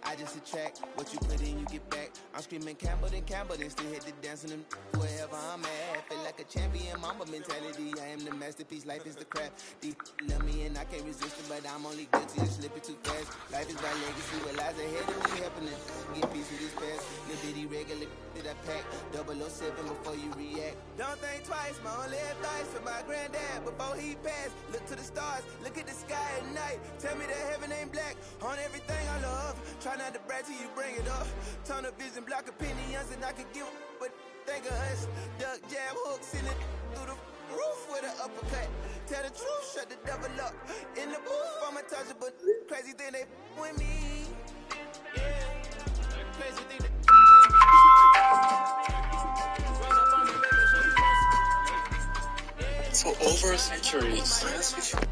I just attract what you put in, you get back. I'm screaming Campbell, then still hit the dancing them wherever I'm at. Feel like a champion, mama mentality. I am the masterpiece, life is the crap. These love me and I can't resist it, but I'm only guilty of slipping too fast. Life is by legacy, what lies ahead and we helping it. Get peace with this past, little bitty regular that I pack. 007 before you react. Don't think twice, my only advice for my granddad before he passed. Look to the stars, look at the sky at night. Tell me that heaven ain't black on everything I love. Try not to brag till you bring it up. Tunnel vision, block opinions, and I could give but think of us. Duck jab hooks in it through the roof with an uppercut. Tell the truth, shut the devil up. In the booth, I'm untouchable. Crazy thing they with me. Yeah, crazy thing they For over a century, science fiction.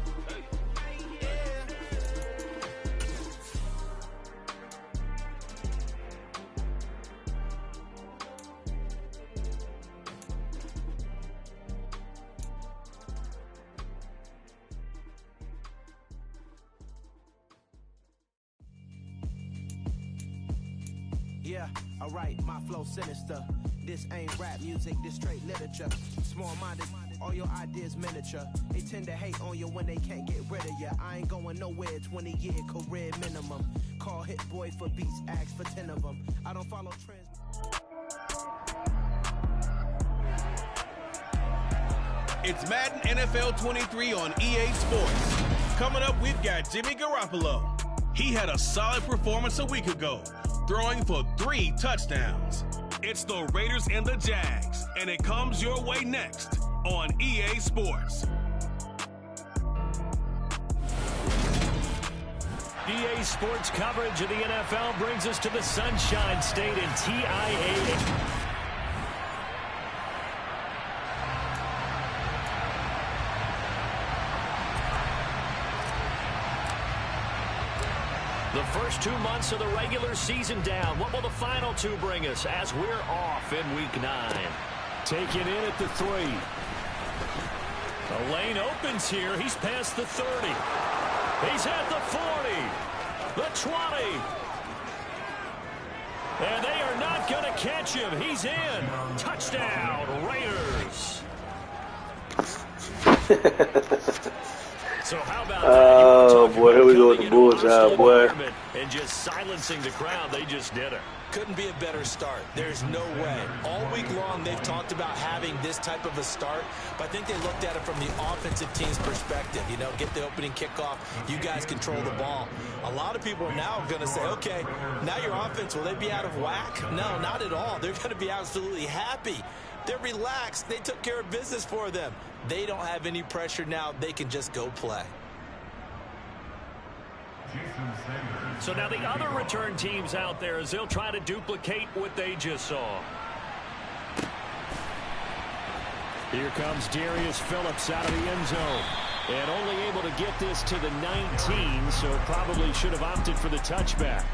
Yeah, alright, my flow sinister. This ain't rap music, this straight literature. Small-minded, all your ideas miniature. They tend to hate on you when they can't get rid of you. I ain't going nowhere, 20-year career minimum. Call Hit Boy for beats, ask for 10 of them. I don't follow trends. It's Madden NFL 23 on EA Sports. Coming up, we've got Jimmy Garoppolo. He had a solid performance a week ago, throwing for 3 touchdowns. It's the Raiders and the Jags, and it comes your way next on EA Sports. EA Sports coverage of the NFL brings us to the Sunshine State in TIAA. The first 2 months of the regular season down. What will the final 2 bring us as we're off in Week 9? Taken in at the 3. The lane opens here. He's past the 30. He's at the 40. The 20. And they are not going to catch him. He's in. Touchdown, Raiders. So how about oh boy, here we go with the bullseye, boy. And just silencing the crowd, they just did it. Couldn't be a better start. There's no way. All week long, they've talked about having this type of a start, but I think they looked at it from the offensive team's perspective. You know, get the opening kickoff. You guys control the ball. A lot of people are now going to say, okay, now your offense, will they be out of whack? No, not at all. They're going to be absolutely happy. They're relaxed. They took care of business for them. They don't have any pressure now. They can just go play. So now the other return teams out there as they'll try to duplicate what they just saw. Here comes Darius Phillips out of the end zone. And only able to get this to the 19, so probably should have opted for the touchback.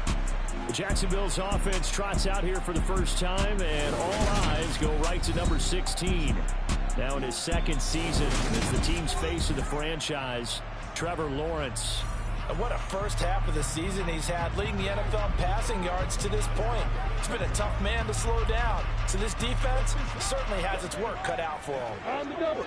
Jacksonville's offense trots out here for the first time, and all eyes go right to number 16. Now in his second season as the team's face of the franchise, Trevor Lawrence. And what a first half of the season he's had, leading the NFL passing yards to this point. It's been a tough man to slow down. So this defense certainly has its work cut out for him. On the double.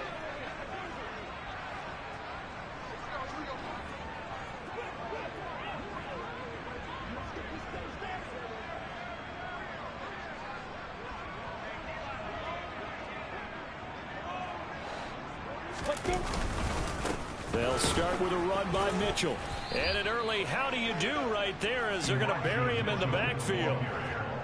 They'll start with a run by Mitchell. And an early how do you do right there as they're going to bury him in the backfield.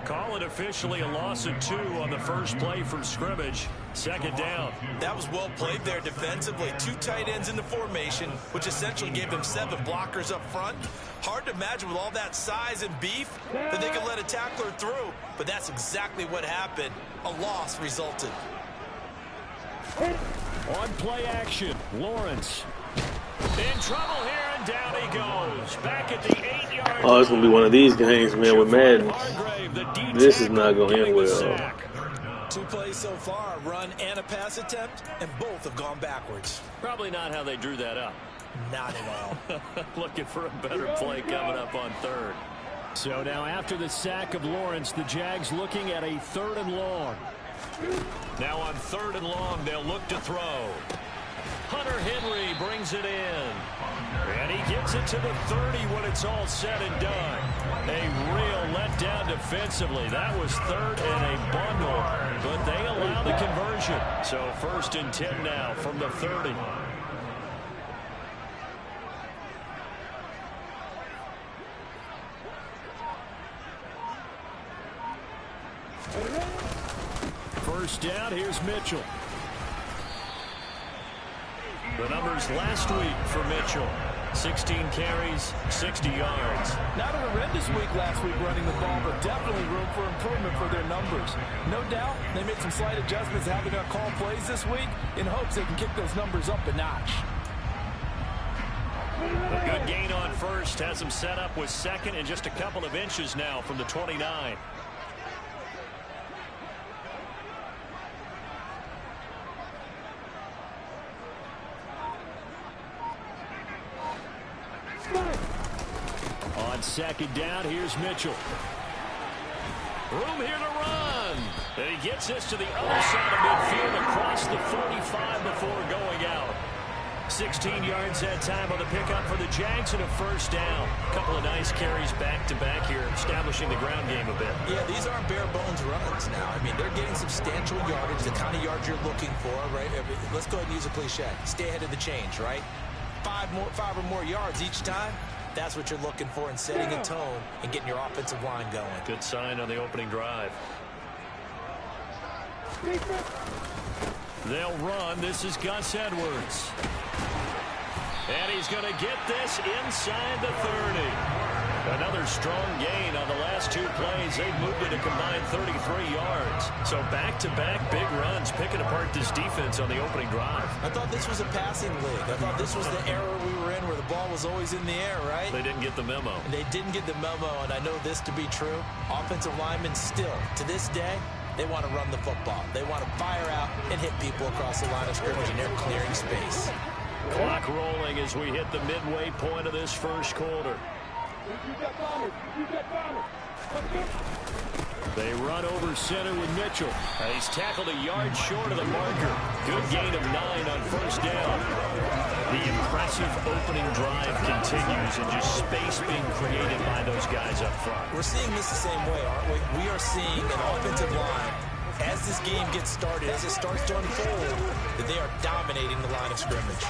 Call it officially a loss of 2 on the first play from scrimmage. Second down. That was well played there defensively. 2 tight ends in the formation, which essentially gave them 7 blockers up front. Hard to imagine with all that size and beef that they could let a tackler through. But that's exactly what happened. A loss resulted. On play action, Lawrence. In trouble here, and down he goes. Back at the 8-yard. Oh, it's going to be one of these games, man, with Madden. This is not going to end well. 2 plays so far, a run and a pass attempt, and both have gone backwards. Probably not how they drew that up. Not at all. Looking for a better play coming up on 3rd. So now after the sack of Lawrence, the Jags looking at a 3rd and long. Now on 3rd and long, they'll look to throw. Hunter Henry brings it in. And he gets it to the 30 when it's all said and done. A real letdown defensively. That was 3rd and a bundle, but they allow the conversion. So 1st and 10 now from the 30. First down, here's Mitchell. The numbers last week for Mitchell. 16 carries, 60 yards. Not a horrendous week last week running the ball, but definitely room for improvement for their numbers. No doubt they made some slight adjustments having to call plays this week in hopes they can kick those numbers up a notch. A good gain on 1st has him set up with 2nd and just a couple of inches now from the 29. On 2nd down, here's Mitchell. Room here to run. And he gets this to the other side of midfield across the 45 before going out. 16 yards that time on the pickup for the Jags and a 1st down. A couple of nice carries back-to-back here, establishing the ground game a bit. Yeah, these aren't bare-bones runs now. I mean, they're getting substantial yardage, the kind of yards you're looking for, right? Let's go ahead and use a cliche. Stay ahead of the change, right? 5 or more yards each time. That's what you're looking for in setting a tone and getting your offensive line going. Good sign on the opening drive. They'll run. This is Gus Edwards. And he's going to get this inside the 30. Another strong gain on the last 2 plays. They've moved it a combined 33 yards. So back-to-back big runs, picking apart this defense on the opening drive. I thought this was a passing league. I thought this was the era we were in where the ball was always in the air, right? They didn't get the memo. And they didn't get the memo, and I know this to be true. Offensive linemen still, to this day, they want to run the football. They want to fire out and hit people across the line of scrimmage, and they're clearing space. Clock rolling as we hit the midway point of this 1st quarter. They run over center with Mitchell. He's tackled a yard short of the marker. Good gain of 9 on 1st down. The impressive opening drive continues and just space being created by those guys up front. We're seeing this the same way, aren't we? We are seeing an offensive line, as this game gets started, as it starts to unfold, that they are dominating the line of scrimmage.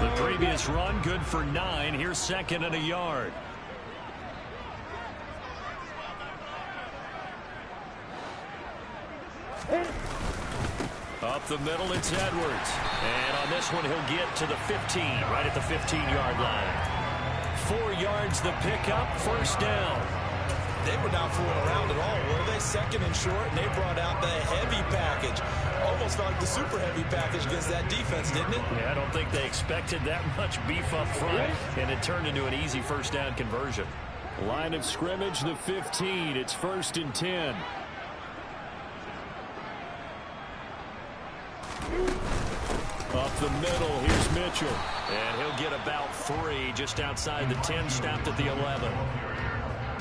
The previous run good for 9. Here's 2nd and a yard. Up the middle, it's Edwards. And on this one, he'll get to the 15, right at the 15-yard line. 4 yards the pickup, 1st down. They were not fooling around at all, were they? 2nd and short, and they brought out the heavy package. Almost felt like the super heavy package against that defense, didn't it? Yeah, I don't think they expected that much beef up front, and it turned into an easy 1st down conversion. Line of scrimmage, the 15. It's 1st and 10. Up the middle, here's Mitchell. And he'll get about 3 just outside the 10, stopped at the 11.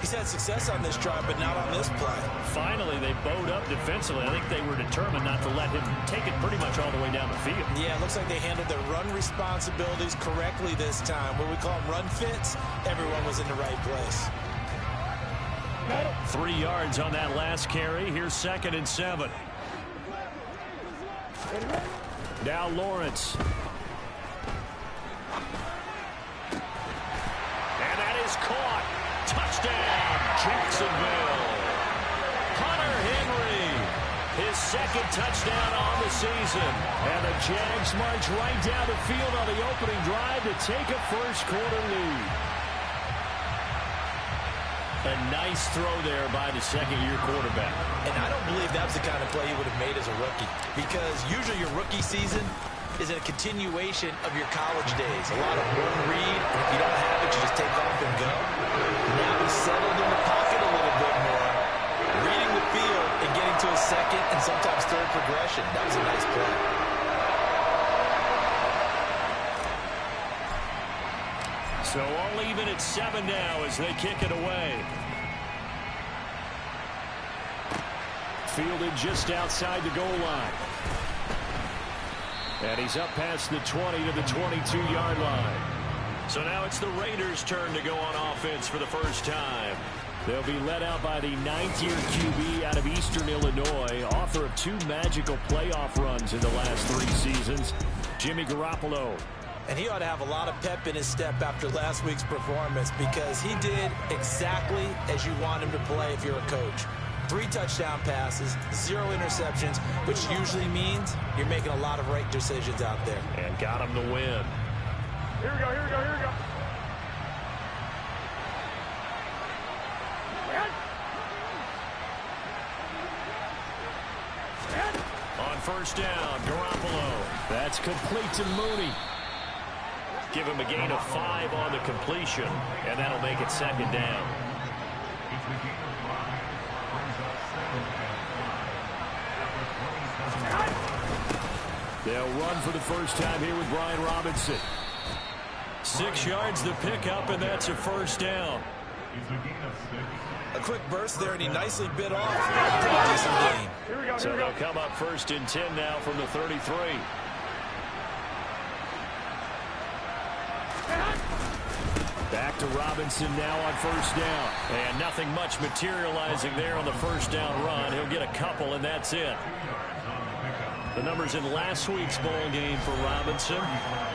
He's had success on this drive, but not on this play. Finally, they bowed up defensively. I think they were determined not to let him take it pretty much all the way down the field. Yeah, it looks like they handled their run responsibilities correctly this time. What we call them run fits, everyone was in the right place. 3 yards on that last carry. Here's 2nd and 7. Now Lawrence. And that is caught. Touchdown, Jacksonville. Hunter Henry, his 2nd touchdown on the season. And the Jags march right down the field on the opening drive to take a 1st quarter lead. A nice throw there by the 2nd-year quarterback. And I don't believe that was the kind of play he would have made as a rookie, because usually your rookie season is a continuation of your college days. A lot of one read, and if you don't have it, you just take off and go. Now he's settled in the pocket a little bit more, reading the field and getting to his 2nd and sometimes 3rd progression. That was a nice play. So all even at 7 now as they kick it away. Fielded just outside the goal line. And he's up past the 20 to the 22-yard line. So now it's the Raiders' turn to go on offense for the first time. They'll be led out by the 9th-year QB out of Eastern Illinois, author of 2 magical playoff runs in the last 3 seasons, Jimmy Garoppolo. And he ought to have a lot of pep in his step after last week's performance because he did exactly as you want him to play if you're a coach. 3 touchdown passes, 0 interceptions, which usually means you're making a lot of right decisions out there. And got him the win. Here we go, here we go, here we go. On first down, Garoppolo. That's complete to Mooney. Give him a gain of 5 on the completion, and that'll make it 2nd down. They'll run for the first time here with Brian Robinson. 6 yards the pickup, and that's a 1st down. A quick burst there, and he nicely bit off. Pretty decent game. So they'll come up 1st and 10 now from the 33. Back to Robinson now on 1st down. And nothing much materializing there on the 1st down run. He'll get a couple, and that's it. The numbers in last week's bowl game for Robinson: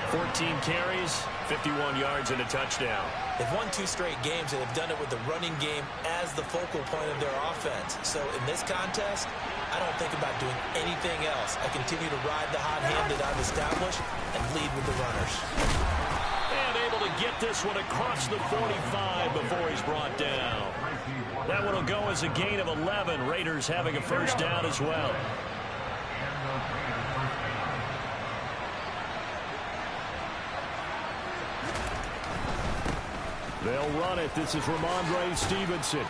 14 carries, 51 yards, and a touchdown. They've won 2 straight games, and have done it with the running game as the focal point of their offense. So in this contest, I don't think about doing anything else. I continue to ride the hot hand that I've established and lead with the runners. And able to get this one across the 45 before he's brought down. That one will go as a gain of 11. Raiders having a 1st down as well. They'll run it. This is Ramondre Stevenson.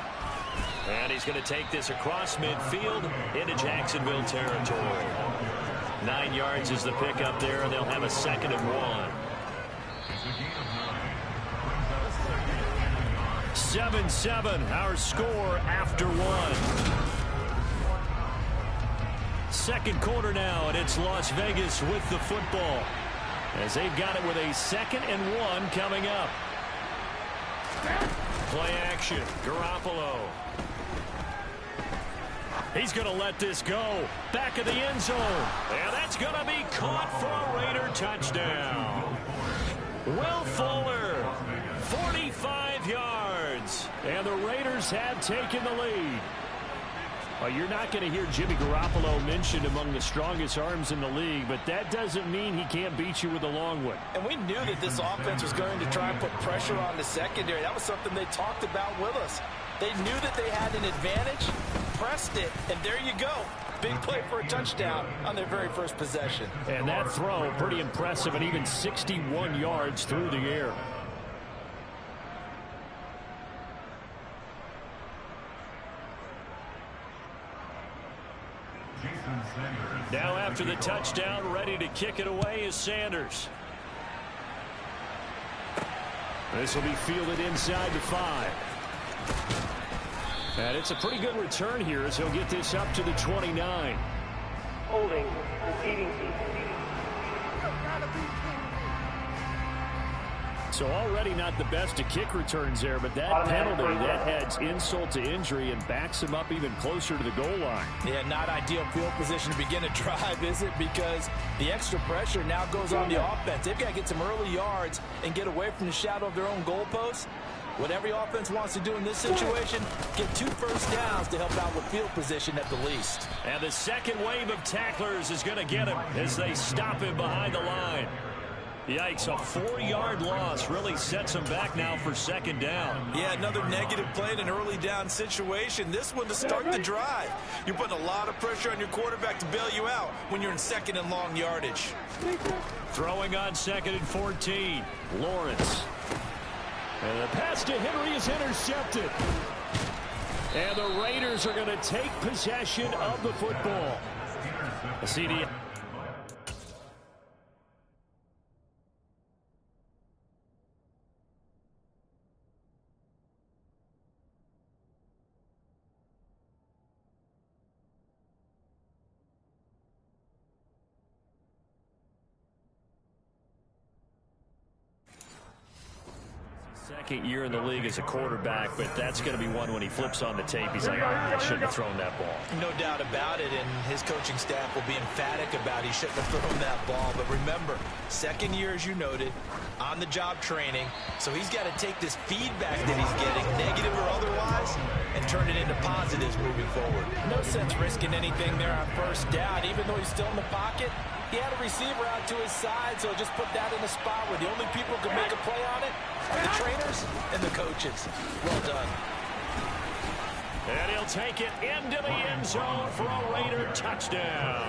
And he's going to take this across midfield into Jacksonville territory. 9 yards is the pickup there, and they'll have a 2nd and 1. 7-7, our score after 1. 2nd quarter now, and it's Las Vegas with the football, as they've got it with a 2nd and 1 coming up. Play action, Garoppolo. He's going to let this go. Back of the end zone. And that's going to be caught for a Raider touchdown. Will Fuller, 45 yards. And the Raiders have taken the lead. Well, you're not going to hear Jimmy Garoppolo mentioned among the strongest arms in the league, but that doesn't mean he can't beat you with a long one. And we knew that this offense was going to try and put pressure on the secondary. That was something they talked about with us. They knew that they had an advantage, pressed it, and there you go. Big play for a touchdown on their very first possession. And that throw, pretty impressive, and even 61 yards through the air. Now after the touchdown, ready to kick it away is Sanders. This will be fielded inside the 5. And it's a pretty good return here as he'll get this up to the 29. Holding, repeating. So already not the best to kick returns there, but that penalty, that adds insult to injury and backs him up even closer to the goal line. Yeah, not ideal field position to begin a drive, is it? Because the extra pressure now goes on the offense. They've got to get some early yards and get away from the shadow of their own goalposts. What every offense wants to do in this situation, get 2 first downs to help out with field position at the least. And the second wave of tacklers is going to get him as they stop him behind the line. Yikes, a 4-yard loss really sets him back now for 2nd down. Yeah, another negative play in an early down situation. This one to start the drive. You're putting a lot of pressure on your quarterback to bail you out when you're in 2nd and long yardage. Throwing on 2nd and 14. Lawrence. And the pass to Henry is intercepted. And the Raiders are going to take possession of the football. A CD. second year in the league as a quarterback, but that's going to be one when he flips on the tape. He's like, I shouldn't have thrown that ball. No doubt about it, and his coaching staff will be emphatic about he shouldn't have thrown that ball. But remember, second year, as you noted, on-the-job training, so he's got to take this feedback that he's getting, negative or otherwise, and turn it into positives moving forward. No sense risking anything there on first down. Even though he's still in the pocket, he had a receiver out to his side, so just put that in a spot where the only people who can make a play on it are the trainers and the coaches. Well done. And he'll take it into the end zone for a Raider touchdown.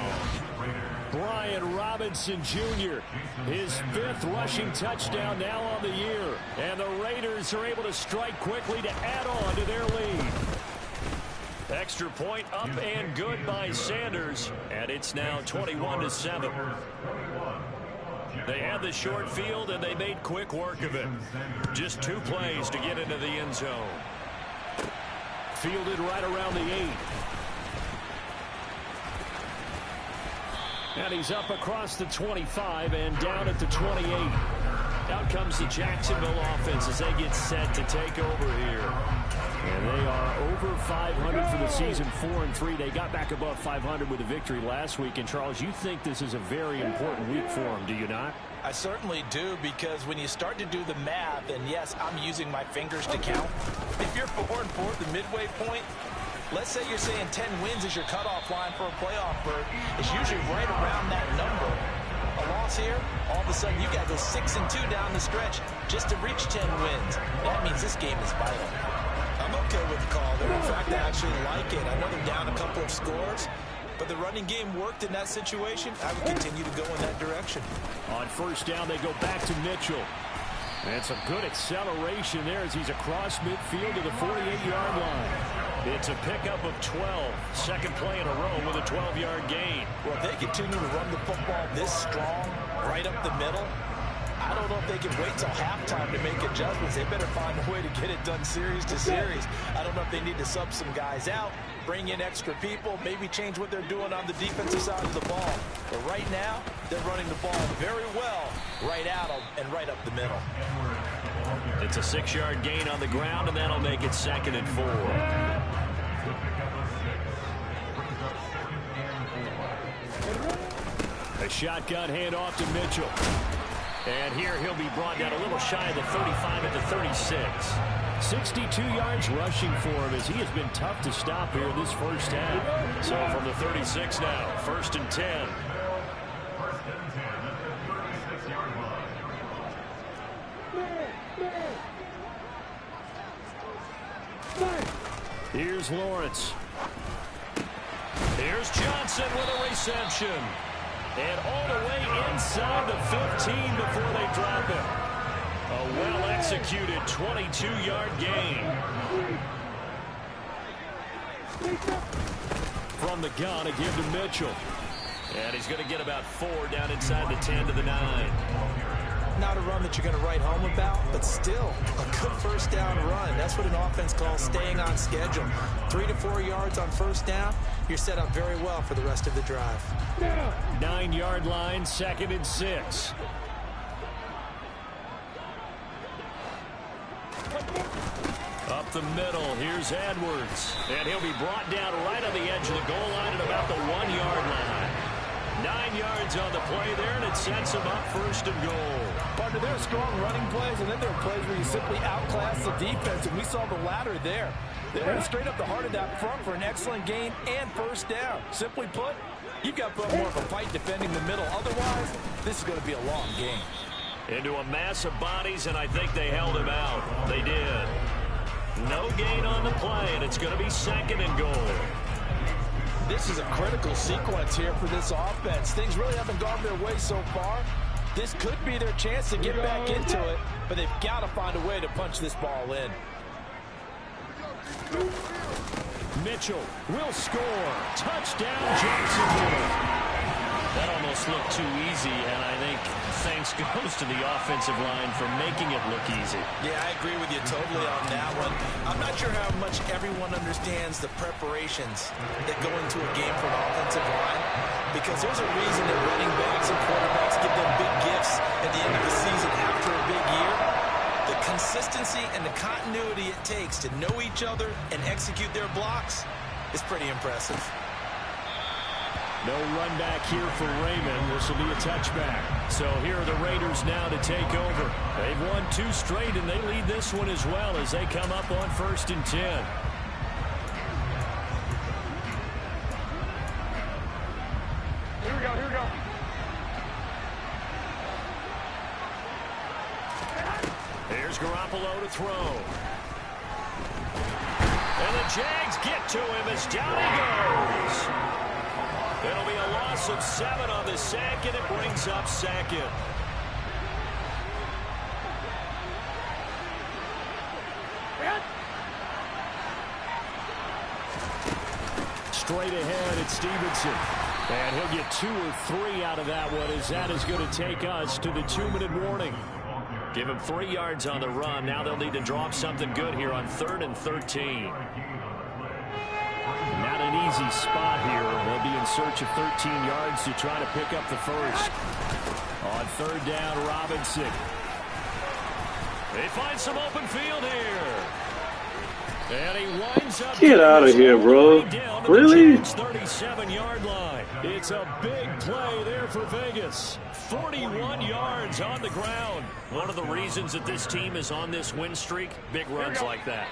Brian Robinson Jr., his 5th rushing touchdown now on the year. And the Raiders are able to strike quickly to add on to their lead. Extra point up and good by Sanders. And it's now 21-7. They had the short field, and they made quick work of it. Just 2 plays to get into the end zone. Fielded right around the 8. And he's up across the 25 and down at the 28. Out comes the Jacksonville offense as they get set to take over here. And they are over 500 for the season, 4-3. They got back above 500 with a victory last week. And, Charles, you think this is a very important week for them, do you not? I certainly do, because when you start to do the math, and yes, I'm using my fingers to count. If you're 4-4 at the midway point, let's say you're saying 10 wins is your cutoff line for a playoff berth. It's usually right around that number. A loss here, all of a sudden you got to go 6-2 down the stretch just to reach 10 wins. That means this game is vital. I'm okay with the call there. In fact, I actually like it. I know they're down a couple of scores, but the running game worked in that situation. I would continue to go in that direction. On first down, they go back to Mitchell. And some good acceleration there as he's across midfield to the 48-yard line. It's a pickup of 12. Second play in a row with a 12-yard gain. Well, if they continue to run the football this strong, right up the middle, I don't know if they can wait till halftime to make adjustments. They better find a way to get it done series to series. I don't know if they need to sub some guys out, bring in extra people, maybe change what they're doing on the defensive side of the ball. But right now, they're running the ball very well right out and right up the middle. It's a 6-yard gain on the ground, and that'll make it 2nd and 4. A shotgun handoff to Mitchell. And here he'll be brought down a little shy of the 35 at the 36. 62 yards rushing for him as he has been tough to stop here this first half. So from the 36 now, 1st and 10. Here's Lawrence. Here's Johnson with a reception. And all the way inside the 15 before they drop him. A well-executed 22-yard gain. From the gun, a give to Mitchell. And he's going to get about 4 down inside the 10 to the 9. Not a run that you're going to write home about, but still a good first down run. That's what an offense calls staying on schedule. 3 to 4 yards on first down, you're set up very well for the rest of the drive. 9-yard line, 2nd and 6. Up the middle, here's Edwards. And he'll be brought down right on the edge of the goal line at about the 1-yard line. 9 yards on the play there, and it sets him up 1st and goal. Partner, there are strong running plays, and then there are plays where you simply outclass the defense, and we saw the latter there. They went straight up the heart of that front for an excellent gain and first down. Simply put, you've got to put more of a fight defending the middle. Otherwise, this is going to be a long game. Into a mass of bodies, and I think they held him out. They did. No gain on the play, and it's going to be 2nd and goal. This is a critical sequence here for this offense. Things really haven't gone their way so far. This could be their chance to get back into it, but they've got to find a way to punch this ball in. Mitchell will score. Touchdown, Jacksonville. That almost looked too easy, and I think thanks goes to the offensive line for making it look easy. Yeah, I agree with you totally on that one. I'm not sure how much everyone understands the preparations that go into a game for an offensive line, because there's a reason that running backs and quarterbacks give them big gifts at the end of the season after a big year. The consistency and the continuity it takes to know each other and execute their blocks is pretty impressive. No run back here for Raymond. This will be a touchback. So here are the Raiders now to take over. They've won 2 straight, and they lead this one as well as they come up on 1st and 10. Here we go, here we go. Here's Garoppolo to throw. And the Jags get to him as down he goes. It'll be a loss of 7 on the sack, and it brings up 2nd. Straight ahead, it's Stevenson. And he'll get 2 or 3 out of that one, as that is going to take us to the 2-minute warning. Give him 3 yards on the run. Now they'll need to draw up something good here on 3rd and 13. Not an easy spot here. They'll be in search of 13 yards to try to pick up the first. On 3rd down, Robinson. They find some open field here. And he winds up. Get out of here, bro. Really? 37-yard line. It's a big play there for Vegas. 41 yards on the ground. One of the reasons that this team is on this win streak, big runs like that.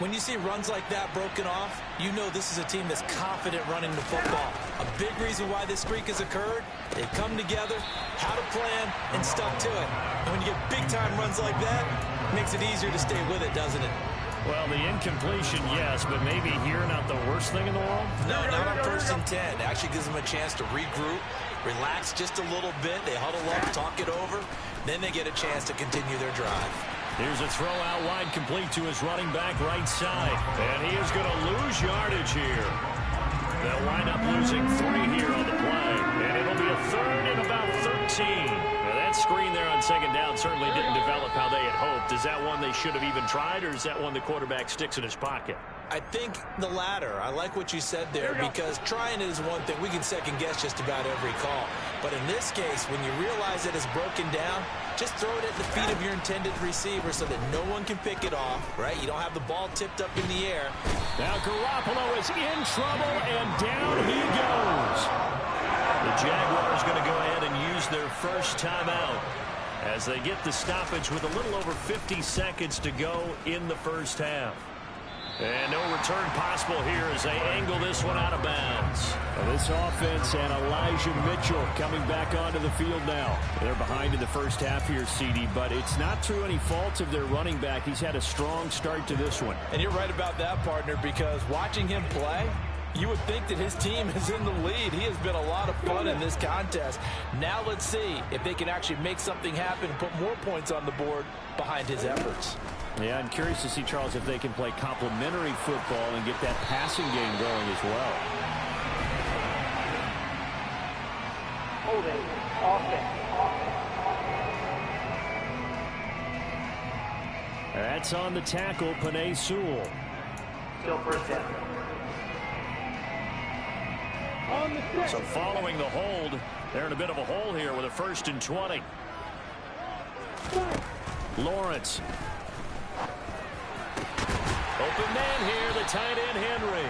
When you see runs like that broken off, you know this is a team that's confident running the football. A big reason why this streak has occurred, they've come together, how to plan, and stuck to it. And when you get big-time runs like that, it makes it easier to stay with it, doesn't it? Well, the incompletion, yes, but maybe here not the worst thing in the world? No, not on 1st and 10. It actually gives them a chance to regroup, relax just a little bit. They huddle up, talk it over. Then they get a chance to continue their drive. Here's a throw out wide, complete to his running back right side. And he is going to lose yardage here. They'll wind up losing 3 here on the play. And it'll be a 3rd and about 13. Now that screen there on 2nd down certainly didn't develop how they had hoped. Is that one they should have even tried, or is that one the quarterback sticks in his pocket? I think the latter. I like what you said there, because trying it is one thing. We can second guess just about every call. But in this case, when you realize that it's broken down, just throw it at the feet of your intended receiver so that no one can pick it off, right? You don't have the ball tipped up in the air. Now Garoppolo is in trouble, and down he goes. The Jaguars going to go ahead and use their first timeout as they get the stoppage with a little over 50 seconds to go in the first half. And no return possible here as they angle this one out of bounds. Well, this offense and Elijah Mitchell coming back onto the field now. They're behind in the first half here, CD, but it's not through any fault of their running back. He's had a strong start to this one. And you're right about that, partner, because watching him play, you would think that his team is in the lead. He has been a lot of fun in this contest. Now let's see if they can actually make something happen and put more points on the board behind his efforts. Yeah, I'm curious to see, Charles, if they can play complementary football and get that passing game going as well. Holding. Offense. That's on the tackle, Penei Sewell. Still 1st down. So following the hold, they're in a bit of a hole here with a 1st and 20. Lawrence. Open man here, the tight end Henry.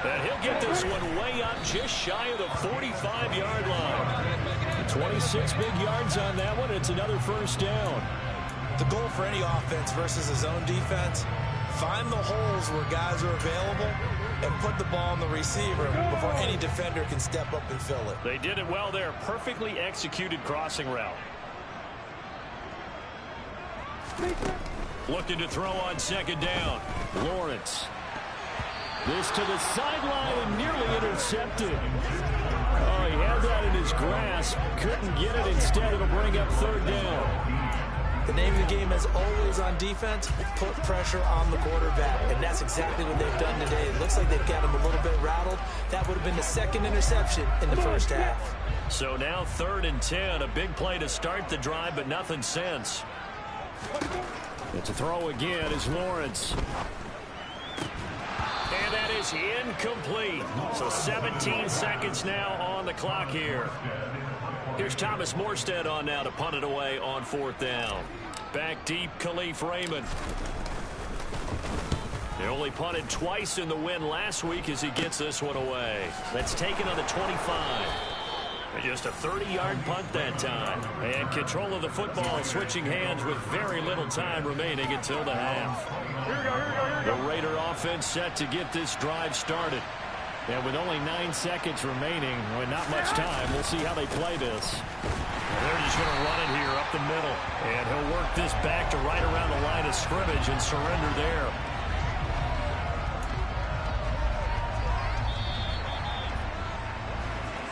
And he'll get this one way up just shy of the 45-yard line. 26 big yards on that one. It's another 1st down. The goal for any offense versus a zone defense, find the holes where guys are available and put the ball on the receiver before any defender can step up and fill it. They did it well there. Perfectly executed crossing route. Looking to throw on 2nd down. Lawrence. This to the sideline and nearly intercepted. Oh, he had that in his grasp. Couldn't get it. Instead, it'll bring up 3rd down. The name of the game, as always on defense, put pressure on the quarterback. And that's exactly what they've done today. It looks like they've got him a little bit rattled. That would have been the 2nd interception in the first half. So now 3rd and 10. A big play to start the drive, but nothing since. It's a throw again is Lawrence. And that is incomplete. So 17 seconds now on the clock here. Here's Thomas Morstead on now to punt it away on 4th down. Back deep, Khalif Raymond. They only punted twice in the win last week as he gets this one away. That's taken on the 25. And just a 30-yard punt that time. And control of the football switching hands with very little time remaining until the half. The Raider offense set to get this drive started. And with only 9 seconds remaining, with not much time, we'll see how they play this. And they're just going to run it here up the middle. And he'll work this back to right around the line of scrimmage and surrender there.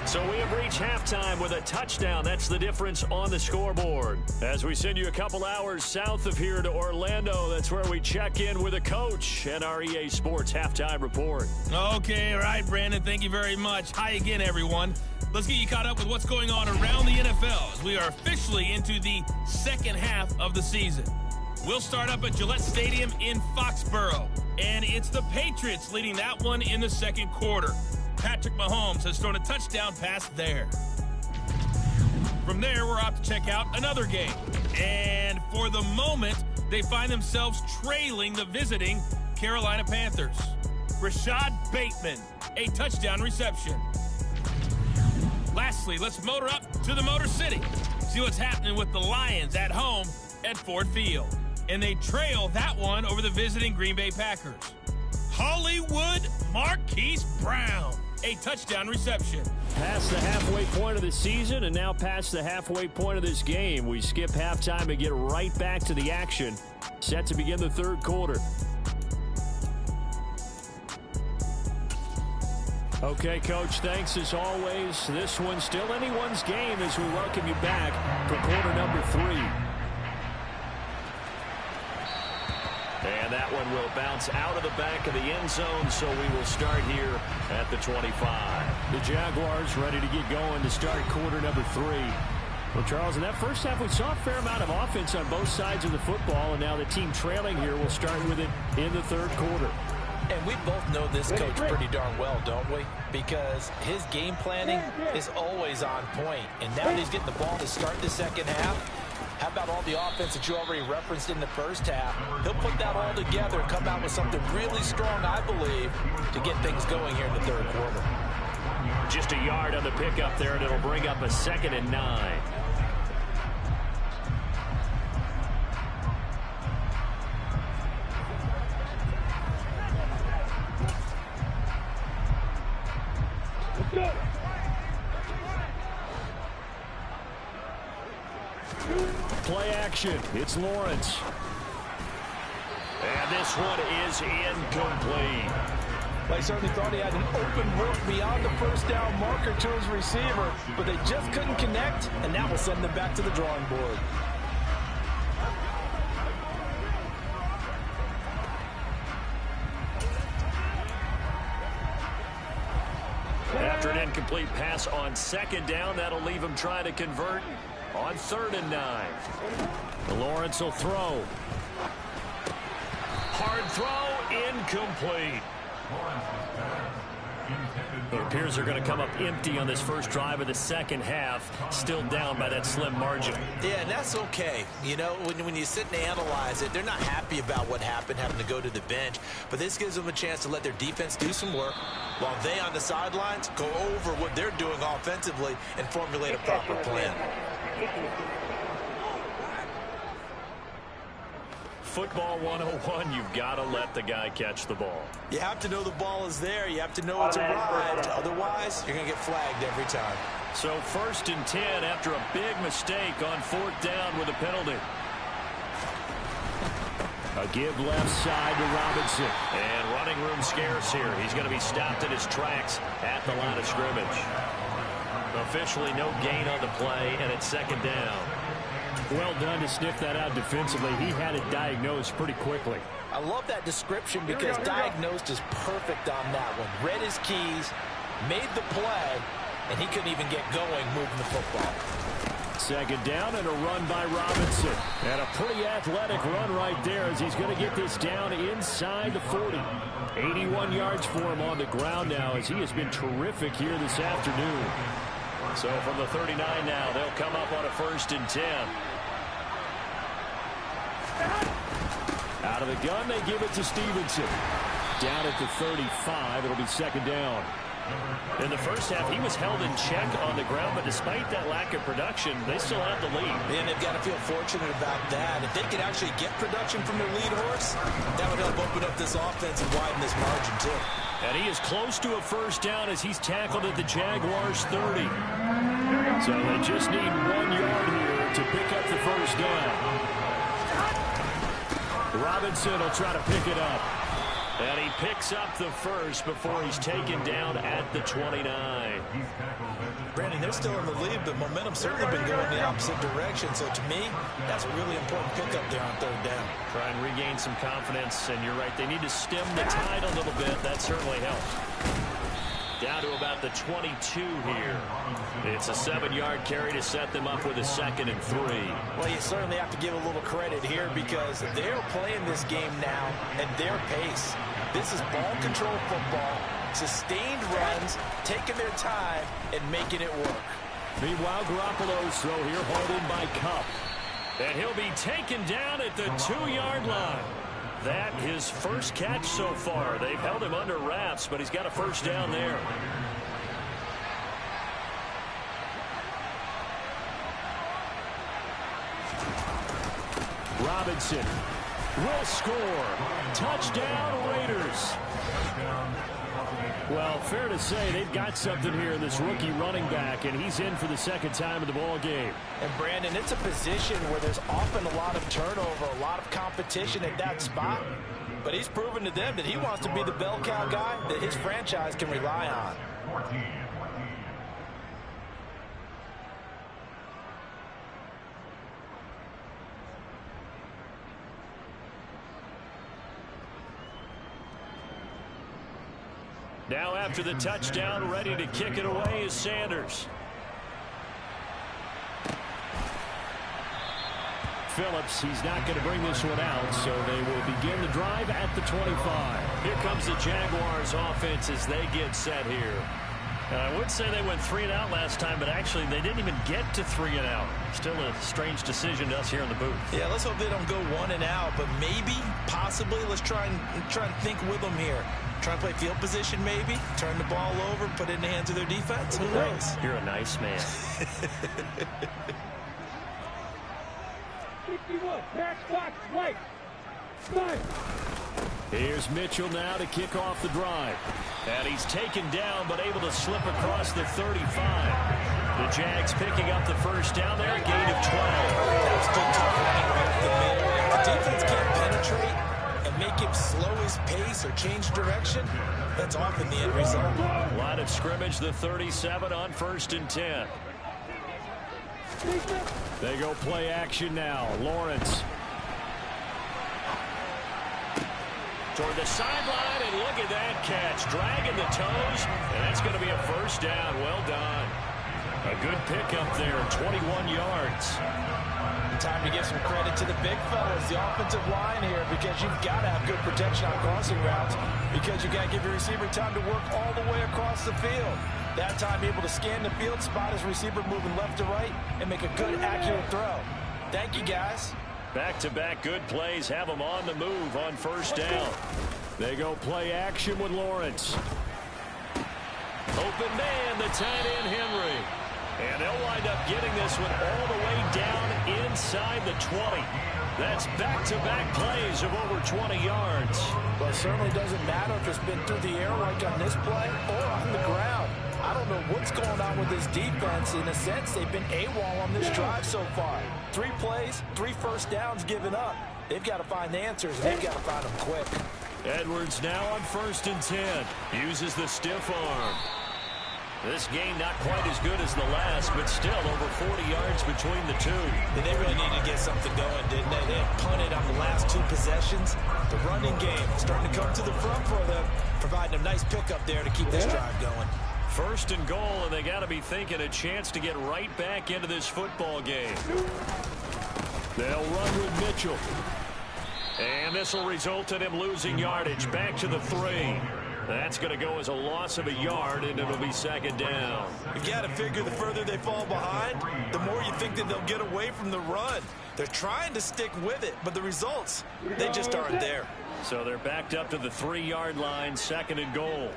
So we have reached halftime with a touchdown. That's the difference on the scoreboard. As we send you a couple hours south of here to Orlando, that's where we check in with a coach and our EA Sports Halftime Report. Okay, all right, Brandon, thank you very much. Hi again, everyone. Let's get you caught up with what's going on around the NFL as we are officially into the second half of the season. We'll start up at Gillette Stadium in Foxborough, and it's the Patriots leading that one in the second quarter. Patrick Mahomes has thrown a touchdown pass there. From there, we're off to check out another game. And for the moment, they find themselves trailing the visiting Carolina Panthers. Rashad Bateman, a touchdown reception. Lastly, let's motor up to the Motor City. See what's happening with the Lions at home at Ford Field. And they trail that one over the visiting Green Bay Packers. Hollywood Marquise Brown, a touchdown reception. Past the halfway point of the season and now past the halfway point of this game. We skip halftime and get right back to the action. Set to begin the third quarter. Okay, Coach, thanks as always. This one's still anyone's game as we welcome you back for quarter number 3. And that one will bounce out of the back of the end zone, so we will start here at the 25. The Jaguars ready to get going to start quarter number 3. Well, Charles, in that first half, we saw a fair amount of offense on both sides of the football, and now the team trailing here will start with it in the third quarter. And we both know this coach pretty darn well, don't we? Because his game planning is always on point. And now that he's getting the ball to start the second half, how about all the offense that you already referenced in the first half? He'll put that all together and come out with something really strong, I believe, to get things going here in the third quarter. Just a yard on the pickup there, and it'll bring up a 2nd and 9. Play action. It's Lawrence. And this one is incomplete. They certainly thought he had an open look beyond the first down marker to his receiver, but they just couldn't connect, and that will send them back to the drawing board. After an incomplete pass on 2nd down, that'll leave him trying to convert on 3rd and 9. Lawrence will throw. Hard throw, incomplete. It appears they're going to come up empty on this first drive of the second half, still down by that slim margin. Yeah, and that's okay. You know, when you sit and analyze it, they're not happy about what happened, having to go to the bench. But this gives them a chance to let their defense do some work while they on the sidelines go over what they're doing offensively and formulate a proper plan. Football 101, you've got to let the guy catch the ball. You have to know the ball is there. You have to know it's arrived. Otherwise, you're going to get flagged every time. So 1st and 10 after a big mistake on 4th down with a penalty. A give left side to Robinson. And running room scarce here. He's going to be stopped in his tracks at the line of scrimmage. Officially no gain on the play, and it's 2nd down. Well done to sniff that out defensively. He had it diagnosed pretty quickly. I love that description because diagnosed is perfect on that one. Read his keys, made the play, and he couldn't even get going moving the football. 2nd down and a run by Robinson. And a pretty athletic run right there as he's going to get this down inside the 40. 81 yards for him on the ground now as he has been terrific here this afternoon. So from the 39 now, they'll come up on a 1st and 10. Out of the gun, they give it to Stevenson. Down at the 35, it'll be second down. In the first half, he was held in check on the ground, but despite that lack of production, they still have the lead. And they've got to feel fortunate about that. If they could actually get production from their lead horse, that would help open up this offense and widen this margin, too. And he is close to a first down as he's tackled at the Jaguars' 30. So they just need 1 yard here to pick up the first down. Robinson will try to pick it up. And he picks up the first before he's taken down at the 29. Brandon, they're still in the lead, but momentum's certainly been going the opposite direction. So to me, that's a really important pickup there on third down. Try and regain some confidence, and you're right, they need to stem the tide a little bit. That certainly helps. Down to about the 22 here. It's a 7-yard carry to set them up with a 2nd and 3. Well, you certainly have to give a little credit here because they're playing this game now at their pace. This is ball control football, sustained runs, taking their time, and making it work. Meanwhile, Garoppolo's throw here hauled in by Kupp. And he'll be taken down at the 2-yard line. That his first catch so far. They've held him under wraps, but he's got a first down there. Robinson will score. Touchdown, Raiders. Well, fair to say they've got something here in this rookie running back, and he's in for the second time in the ball game. And, Brandon, it's a position where there's often a lot of turnover, a lot of competition at that spot. But he's proven to them that he wants to be the bell cow guy that his franchise can rely on. Now after the touchdown, ready to kick it away is Sanders. Phillips, he's not going to bring this one out, so they will begin the drive at the 25. Here comes the Jaguars offense as they get set here. And I would say they went 3 and out last time, but actually they didn't even get to 3 and out. Still a strange decision to us here in the booth. Yeah, let's hope they don't go 1 and out, but maybe, possibly, let's try and think with them here. Try and play field position maybe, turn the ball over, put it in the hands of their defense. Who knows? You're a nice man. 61, back, box, right, snipe. Here's Mitchell now to kick off the drive. And he's taken down, but able to slip across the 35. The Jags picking up the first down there, a gain of 12. That's good tough running right up the middle. If the defense can't penetrate and make him slow his pace or change direction, that's often the end result. Line of scrimmage, the 37 on 1st and 10. They go play action now. Lawrence. Toward the sideline, and look at that catch. Dragging the toes, and that's going to be a first down. Well done. A good pickup there, 21 yards. Time to give some credit to the big fellas, the offensive line here, because you've got to have good protection on crossing routes, because you've got to give your receiver time to work all the way across the field. That time able to scan the field, spot his receiver moving left to right, and make a good, accurate throw. Thank you, guys. Back-to-back good plays have them on the move on first down. They go play action with Lawrence. Open man, the tight end Henry. And they'll wind up getting this one all the way down inside the 20. That's back-to-back plays of over 20 yards. Well, it certainly doesn't matter if it's been through the air like on this play or on the ground. I don't know what's going on with this defense. In a sense, they've been AWOL on this drive so far. 3 plays, 3 first downs given up. They've got to find the answers, and they've got to find them quick. Edwards now on 1st and 10. Uses the stiff arm. This game not quite as good as the last, but still over 40 yards between the two. They really needed to get something going, didn't they? They had punted on the last 2 possessions. The running game starting to come to the front for them, providing a nice pickup there to keep this drive going. 1st and goal, and they got to be thinking a chance to get right back into this football game. They'll run with Mitchell. And this will result in him losing yardage back to the 3. That's going to go as a loss of a yard, and it'll be second down. You got to figure the further they fall behind, the more you think that they'll get away from the run. They're trying to stick with it, but the results, they just aren't there. So they're backed up to the 3-yard line, second and goal.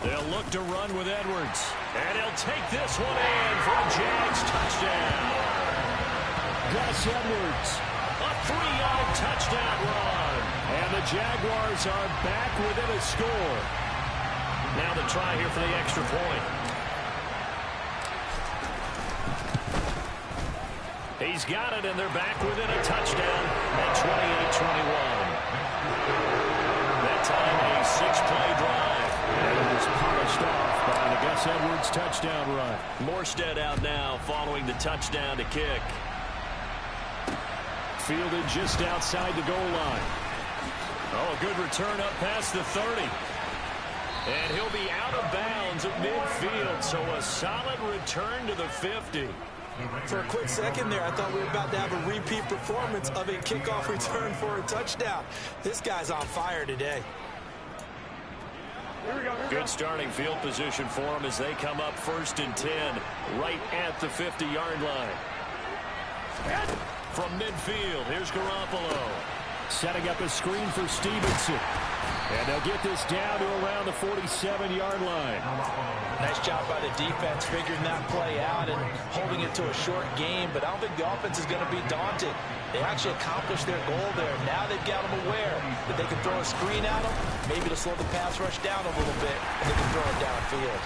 They'll look to run with Edwards. And he'll take this one in for a Jags touchdown. Gus Edwards, a 3-yard touchdown run. And the Jaguars are back within a score. Now the try here for the extra point. He's got it, and they're back within a touchdown at 28-21. That time a 6-play drive. And it was polished off by the Gus Edwards touchdown run. Morstead out now following the touchdown to kick. Fielded just outside the goal line. Oh, a good return up past the 30. And he'll be out of bounds at midfield, so a solid return to the 50. For a quick second there, I thought we were about to have a repeat performance of a kickoff return for a touchdown. This guy's on fire today. Good starting field position for them as they come up 1st and 10, right at the 50-yard line. From midfield, here's Garoppolo. Setting up a screen for Stevenson. And they'll get this down to around the 47-yard line. Nice job by the defense figuring that play out and holding it to a short game, but I don't think the offense is going to be daunted. They actually accomplished their goal there. Now they've got them aware that they can throw a screen at them, maybe to slow the pass rush down a little bit, and they can throw it downfield.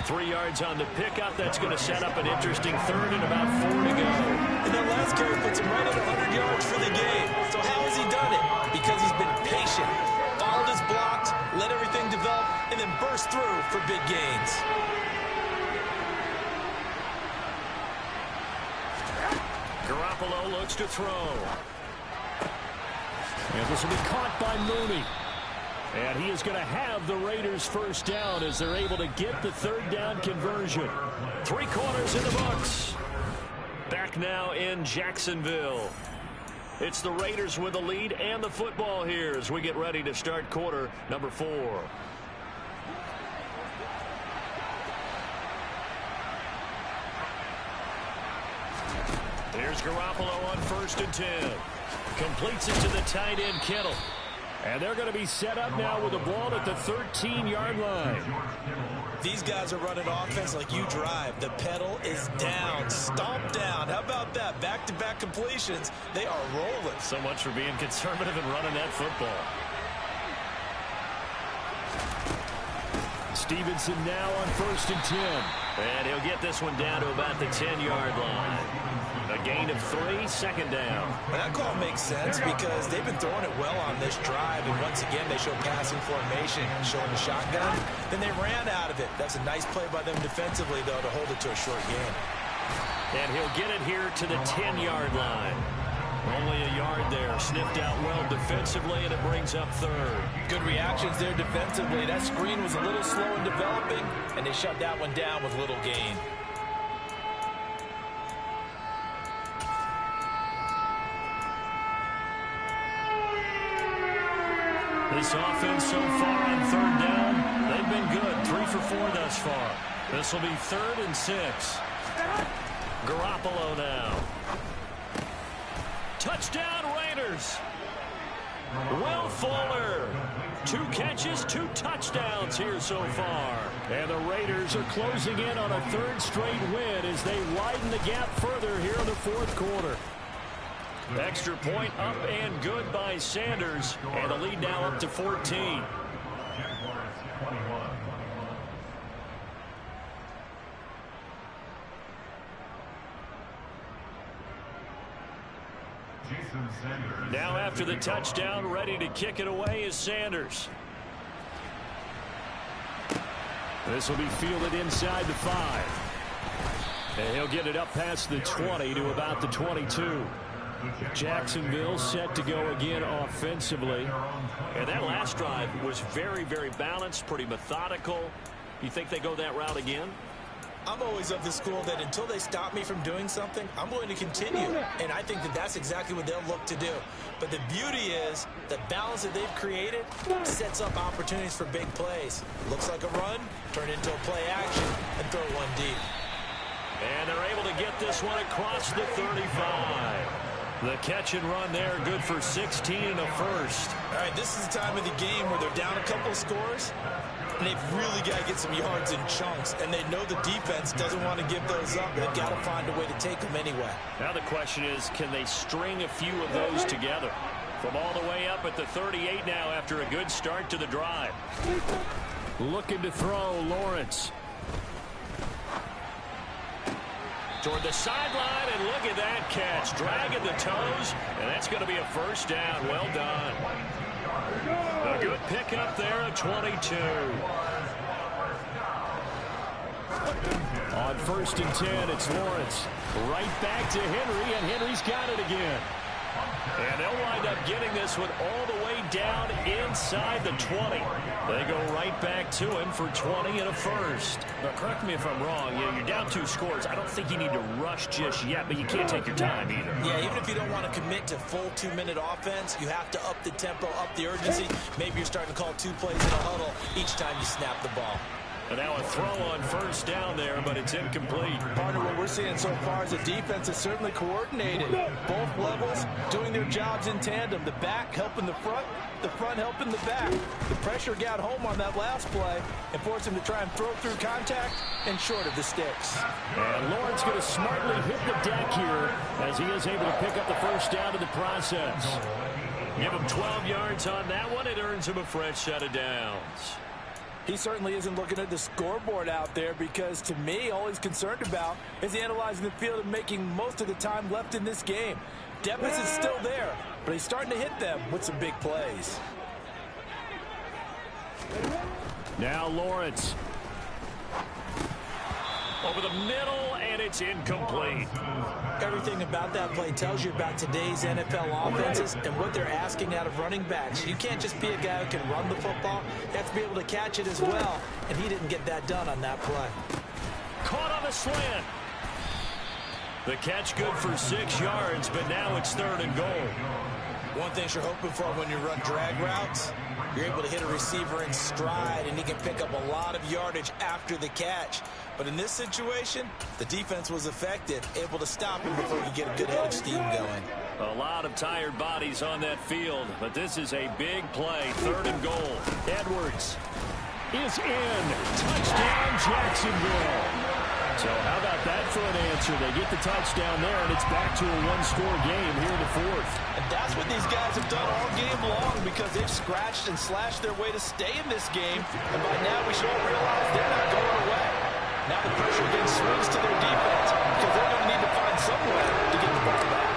3 yards on the pickup. That's going to set up an interesting third and about 4 to go. And that last carry puts him right at 100 yards for the game. So how has he done it? Because he's been patient, followed his blocks, let everything develop, and then burst through for big gains. Garoppolo looks to throw. And this will be caught by Mooney. And he is going to have the Raiders first down as they're able to get the 3rd down conversion. 3 quarters in the books. Back now in Jacksonville. It's the Raiders with the lead and the football here as we get ready to start quarter number 4. Here's Garoppolo on 1st and 10. Completes it to the tight end, Kittle. And they're going to be set up now with the ball at the 13-yard line. These guys are running offense like you drive. The pedal is down, stomp down. How about that? Back-to-back completions. They are rolling. So much for being conservative and running that football. Stevenson now on 1st and 10. And he'll get this one down to about the 10-yard line. A gain of 3, second down. And that call makes sense because they've been throwing it well on this drive, and once again they show passing formation, showing the shotgun. Then they ran out of it. That's a nice play by them defensively, though, to hold it to a short gain. And he'll get it here to the 10-yard line. Only a yard there, sniffed out well defensively, and it brings up 3rd. Good reactions there defensively. That screen was a little slow in developing, and they shut that one down with little gain. This offense so far on 3rd down, they've been good. 3 for 4 thus far. This will be 3rd and 6. Garoppolo now. Touchdown Raiders. Will Fuller. 2 catches, 2 touchdowns here so far. And the Raiders are closing in on a 3rd straight win as they widen the gap further here in the 4th quarter. Extra point up and good by Sanders. And the lead now up to 14. Now after the touchdown, ready to kick it away is Sanders. This will be fielded inside the 5. And he'll get it up past the 20 to about the 22. Jacksonville set to go again offensively. And that last drive was very, very balanced, pretty methodical. You think they go that route again? I'm always of the school that until they stop me from doing something, I'm going to continue. And I think that that's exactly what they'll look to do. But the beauty is the balance that they've created sets up opportunities for big plays. Looks like a run, turn into a play action, and throw one deep. And they're able to get this one across the 35. The catch and run there, good for 16 and a first. All right, this is the time of the game where they're down a couple of scores, and they've really got to get some yards in chunks, and they know the defense doesn't want to give those up. They've got to find a way to take them anyway. Now the question is, can they string a few of those together? From all the way up at the 38 now after a good start to the drive. Looking to throw, Lawrence. Toward the sideline, and look at that catch. Dragging the toes, and that's going to be a first down. Well done. A good pickup there at 22. On 1st and 10, it's Lawrence. Right back to Henry, and Henry's got it again. And they'll wind up getting this one all the way down inside the 20. They go right back to him for 20 and a first. Now, correct me if I'm wrong. Yeah, you're down 2 scores. I don't think you need to rush just yet, but you can't take your time either. Yeah, even if you don't want to commit to full 2-minute offense, you have to up the tempo, up the urgency. Maybe you're starting to call 2 plays in a huddle each time you snap the ball. And now a throw on first down there, but it's incomplete. Partner, what we're seeing so far is the defense is certainly coordinated. Both levels doing their jobs in tandem. The back helping the front helping the back. The pressure got home on that last play and forced him to try and throw through contact and short of the sticks. And Lawrence going to smartly hit the deck here as he is able to pick up the first down in the process. Give him 12 yards on that one. It earns him a fresh set of downs. He certainly isn't looking at the scoreboard out there because, to me, all he's concerned about is analyzing the field and making most of the time left in this game. Deficit's still there, but he's starting to hit them with some big plays. Now Lawrence. Over the middle, and it's incomplete. Everything about that play tells you about today's NFL offenses and what they're asking out of running backs. You can't just be a guy who can run the football. You have to be able to catch it as well, and he didn't get that done on that play. Caught on the slant. The catch good for 6 yards, but now it's 3rd and goal. One thing you're hoping for when you run drag routes, you're able to hit a receiver in stride, and he can pick up a lot of yardage after the catch. But in this situation, the defense was effective, able to stop him before he could get a good head of steam going. A lot of tired bodies on that field, but this is a big play. 3rd and goal. Edwards is in. Touchdown, Jacksonville. So how about that for an answer? They get the touchdown there, and it's back to a 1-score game here in the 4th. And that's what these guys have done all game long because they've scratched and slashed their way to stay in this game. And by now we should all realize they're not going away. Now the pressure again swings to their defense because they're going to need to find some way to get the ball back.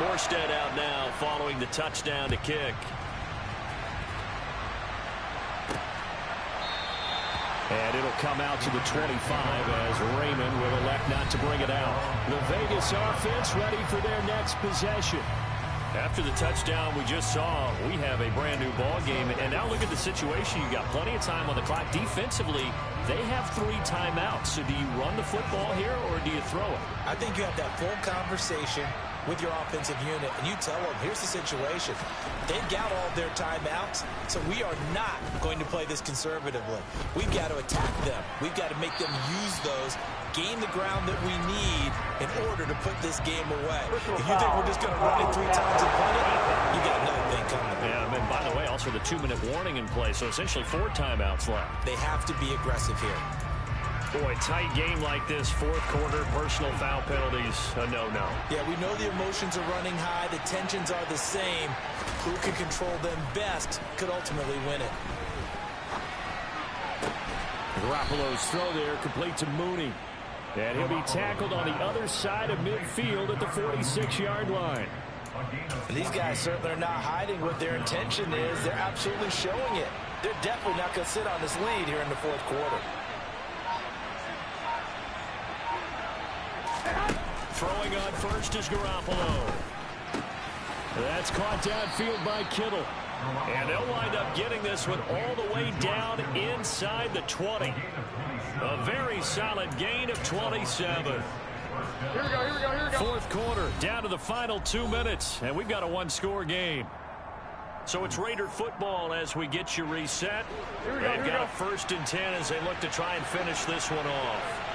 Morstead out now following the touchdown to kick. And it'll come out to the 25 as Raymond will elect not to bring it out. The Vegas offense ready for their next possession. After the touchdown we just saw, we have a brand new ball game. And now look at the situation. You got plenty of time on the clock. Defensively, they have 3 timeouts. So do you run the football here or do you throw it? I think you have that full conversation with your offensive unit, and you tell them, here's the situation. They've got all their timeouts, so we are not going to play this conservatively. We've got to attack them. We've got to make them use those, gain the ground that we need in order to put this game away. If you think we're just going to run it 3 times and punt it, you got another thing coming. Yeah, and by the way, also the 2-minute warning in play, so essentially 4 timeouts left. They have to be aggressive here. Boy, tight game like this, 4th quarter, personal foul penalties, a no-no. Yeah, we know the emotions are running high. The tensions are the same. Who can control them best could ultimately win it. Garoppolo's throw there complete to Mooney. And he'll be tackled on the other side of midfield at the 46-yard line. And these guys certainly are not hiding what their intention is. They're absolutely showing it. They're definitely not going to sit on this lead here in the 4th quarter. Throwing on first is Garoppolo. That's caught downfield by Kittle. And they'll wind up getting this one all the way down inside the 20. A very solid gain of 27. Here we go. Fourth quarter, down to the final 2 minutes, and we've got a one-score game. So it's Raider football as we get you reset. They've got a 1st and 10 as they look to try and finish this one off.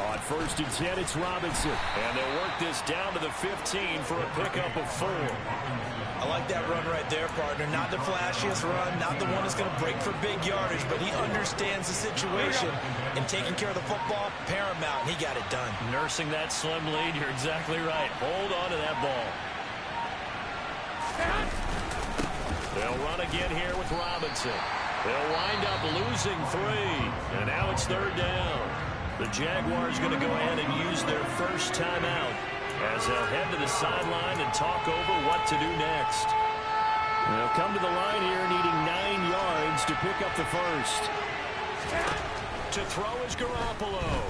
On 1st and 10, it's Robinson. And they'll work this down to the 15 for a pickup of 4. I like that run right there, partner. Not the flashiest run, not the one that's going to break for big yardage, but he understands the situation, and taking care of the football, paramount. He got it done. Nursing that slim lead, you're exactly right. Hold on to that ball. They'll run again here with Robinson. They'll wind up losing 3, and now it's 3rd down. The Jaguars going to go ahead and use their first timeout as they'll head to the sideline and talk over what to do next. They'll come to the line here needing 9 yards to pick up the first. To throw is Garoppolo.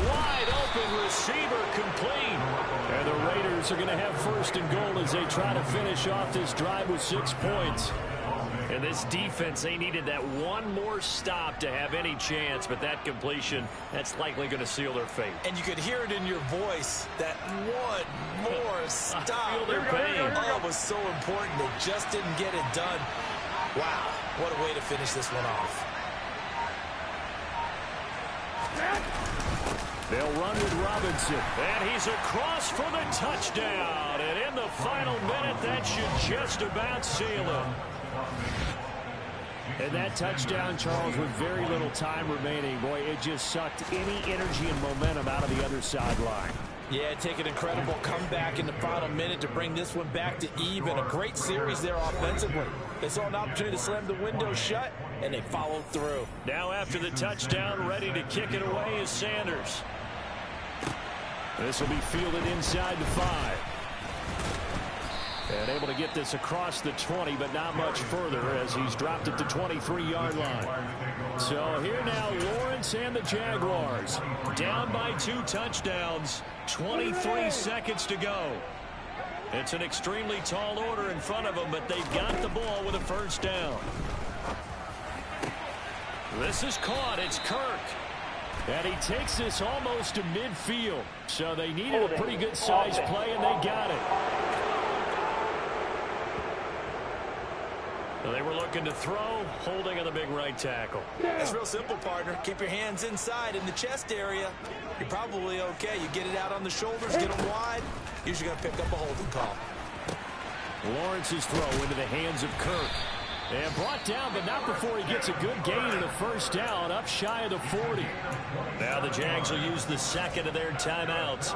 Wide open receiver complete. And the Raiders are going to have 1st and goal as they try to finish off this drive with 6 points. And this defense, they needed that one more stop to have any chance, but that completion, that's likely going to seal their fate. And you could hear it in your voice, that one more stop. I feel their pain. Oh, it was so important. They just didn't get it done. Wow, what a way to finish this one off. They'll run with Robinson. And he's across for the touchdown. And in the final minute, that should just about seal it. And that touchdown, Charles, with very little time remaining, boy, it just sucked any energy and momentum out of the other sideline. Yeah, take an incredible comeback in the final minute to bring this one back to even. A great series there offensively. They saw an opportunity to slam the window shut, and they followed through. Now after the touchdown, ready to kick it away is Sanders. This will be fielded inside the 5. And able to get this across the 20, but not much further as he's dropped at the 23-yard line. So here now, Lawrence and the Jaguars down by 2 touchdowns, 23 seconds to go. It's an extremely tall order in front of them, but they've got the ball with a 1st down. This is caught. It's Kirk. And he takes this almost to midfield. So they needed a pretty good-sized play, and they got it. They were looking to throw, holding on the big right tackle. It's real simple, partner. Keep your hands inside in the chest area. You're probably okay. You get it out on the shoulders, get them wide. Usually going to pick up a holding call. Lawrence's throw into the hands of Kirk. And brought down, but not before he gets a good gain and a 1st down up shy of the 40. Now the Jags will use the 2nd of their timeouts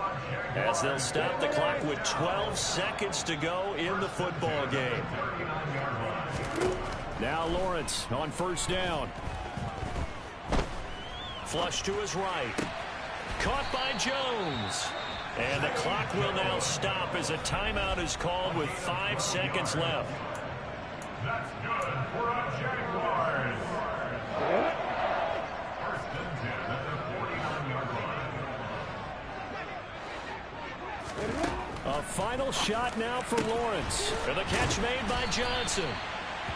as they'll stop the clock with 12 seconds to go in the football game. Now Lawrence on 1st down. Flush to his right. Caught by Jones. And the clock will now stop as a timeout is called with 5 seconds left. That's good for our Jaguars. 1st and 10 at the 49-yard line. A final shot now for Lawrence. And the catch made by Johnson.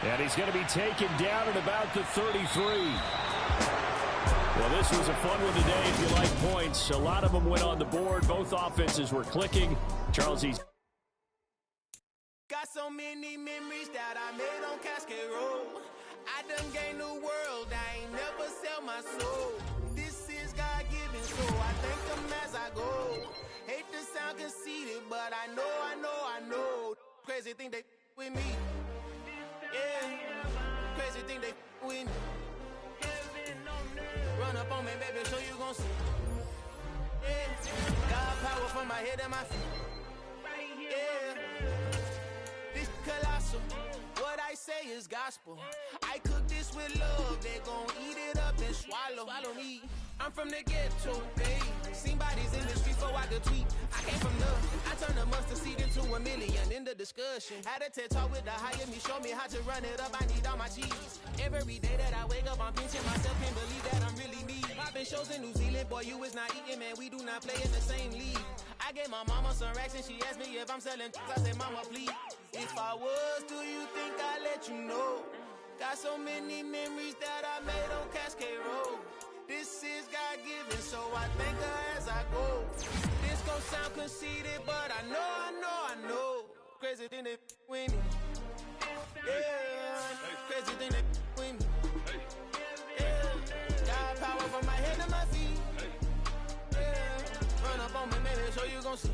And he's going to be taken down at about the 33. Well, this was a fun one today if you like points. A lot of them went on the board. Both offenses were clicking. Charles, he's got so many memories that I made on Cascade Road. I done gained the world. I ain't never sell my soul. This is God-given, so I thank him as I go. Hate to sound conceited, but I know. Crazy thing they with me. Yeah, crazy thing they with me. Run up on me, baby, so you gon' see. Yeah, God power from my head and my feet. Yeah, this colossal. What I say is gospel. I cook this with love. They gon' eat it up and swallow me. I'm from the ghetto, babe. Seen bodies in the streets so I could tweet. I came from nothing. I turned a mustard seed into a million in the discussion. Had a TED talk with the higher me, show me how to run it up. I need all my cheese. Every day that I wake up, I'm pinching myself. Can't believe that I'm really me. Popping shows in New Zealand, boy, you is not eating, man. We do not play in the same league. I gave my mama some racks and she asked me if I'm selling. I said, mama, please. If I was, do you think I'd let you know? Got so many memories that I made on Cascade Road. This is God-given, so I thank her as I go. This gon' sound conceited, but I know. Crazy than it with me. Yeah, crazy than it with me. Yeah, got power from my head to my feet. Yeah, run up on me, maybe so you gon' see.